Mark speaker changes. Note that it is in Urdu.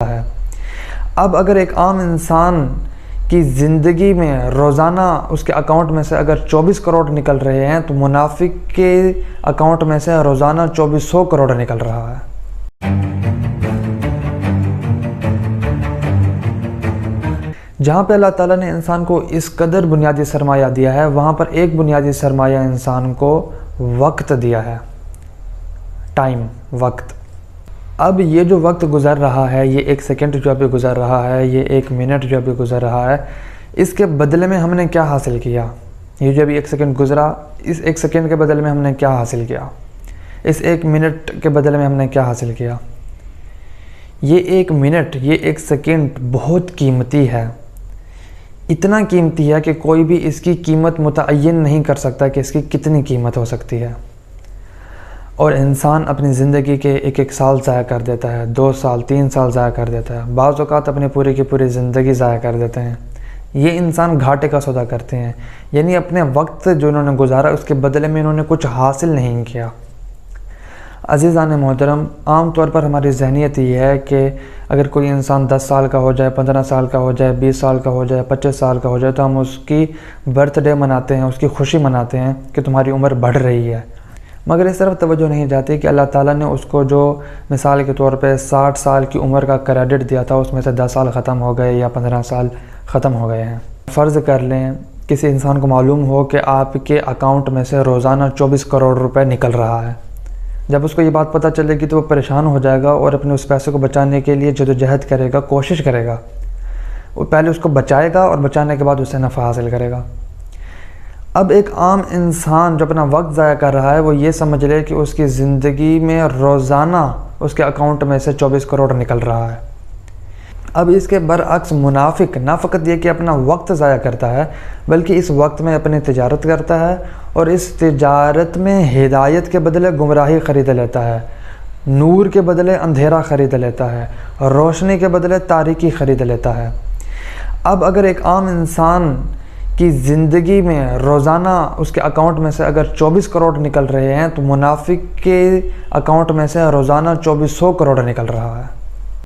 Speaker 1: ہے۔ اب اگر ایک عام انسان کی زندگی میں روزانہ اس کے اکاؤنٹ میں سے اگر 24 کروڑ نکل رہے ہیں تو منافق کے اکاؤنٹ میں سے روزانہ 2400 کروڑ نکل رہا ہے۔ جہاں پہ اللہ تعالیٰ نے انسان کو اس قدر بنیادی سرمایہ دیا ہے، وہاں پر ایک بنیادی سرمایہ انسان کو وقت دیا ہے، ٹائم، وقت۔ اب یہ جو وقت گزر رہا ہے، یہ ایک سیکنڈ جو ابھی گزر رہا ہے، یہ ایک منٹ جو ابھی گزر رہا ہے، اس کے بدلے میں ہم نے کیا حاصل کیا؟ یہ جو ابھی ایک سیکنڈ گزرا، اس ایک سیکنڈ کے بدلے میں ہم نے کیا حاصل کیا؟ اس ایک منٹ کے بدلے میں ہم نے کیا حاصل کیا؟ یہ ایک منٹ، یہ ایک سیکنڈ بہت قیمتی ہے، اتنا قیمتی ہے کہ کوئی بھی اس کی قیمت متعین نہیں کر سکتا کہ اس کی کتنی قیمت ہو سکتی ہے۔ اور انسان اپنی زندگی کے ایک ایک سال ضائع کر دیتا ہے، 2 سال 3 سال ضائع کر دیتا ہے، بعض اوقات اپنی پوری کی پوری زندگی ضائع کر دیتے ہیں۔ یہ انسان گھاٹے کا سودا کرتے ہیں، یعنی اپنے وقت جو انہوں نے گزارا اس کے بدلے میں انہوں نے کچھ حاصل نہیں کیا۔ عزیزان محترم، عام طور پر ہماری ذہنیت یہ ہے کہ اگر کوئی انسان 10 سال کا ہو جائے، 15 سال کا ہو جائے، 20 سال کا ہو جائے، 25 سال کا ہو جائے تو ہم اس کی برتھ ڈے مناتے ہیں، اس کی خوشی مناتے ہیں کہ تمہاری عمر بڑھ رہی ہے۔ مگر اس طرف توجہ نہیں جاتی کہ اللہ تعالیٰ نے اس کو جو مثال کے طور پہ 60 سال کی عمر کا کریڈٹ دیا تھا، اس میں سے 10 سال ختم ہو گئے یا 15 سال ختم ہو گئے ہیں۔ فرض کر لیں کسی انسان کو معلوم ہو کہ آپ کے اکاؤنٹ میں سے روزانہ 24 کروڑ روپے نکل رہا ہے۔ جب اس کو یہ بات پتہ چلے گی تو وہ پریشان ہو جائے گا اور اپنے اس پیسے کو بچانے کے لیے جدوجہد کرے گا، کوشش کرے گا۔ وہ پہلے اس کو بچائے گا اور بچانے کے بعد اس سے نفع حاصل کرے گا۔ اب ایک عام انسان جو اپنا وقت ضائع کر رہا ہے وہ یہ سمجھ لے کہ اس کی زندگی میں روزانہ اس کے اکاؤنٹ میں سے 24 کروڑ نکل رہا ہے۔ اب اس کے برعکس منافق نہ فقط یہ کہ اپنا وقت ضائع کرتا ہے بلکہ اس وقت میں اپنی تجارت کرتا ہے اور اس تجارت میں ہدایت کے بدلے گمراہی خرید لیتا ہے، نور کے بدلے اندھیرا خرید لیتا ہے، روشنی کے بدلے تاریکی خرید لیتا ہے۔ اب اگر ایک عام انسان کی زندگی میں روزانہ اس کے اکاؤنٹ میں سے اگر 24 کروڑ نکل رہے ہیں تو منافق کے اکاؤنٹ میں سے روزانہ 2400 کروڑ نکل رہا ہے۔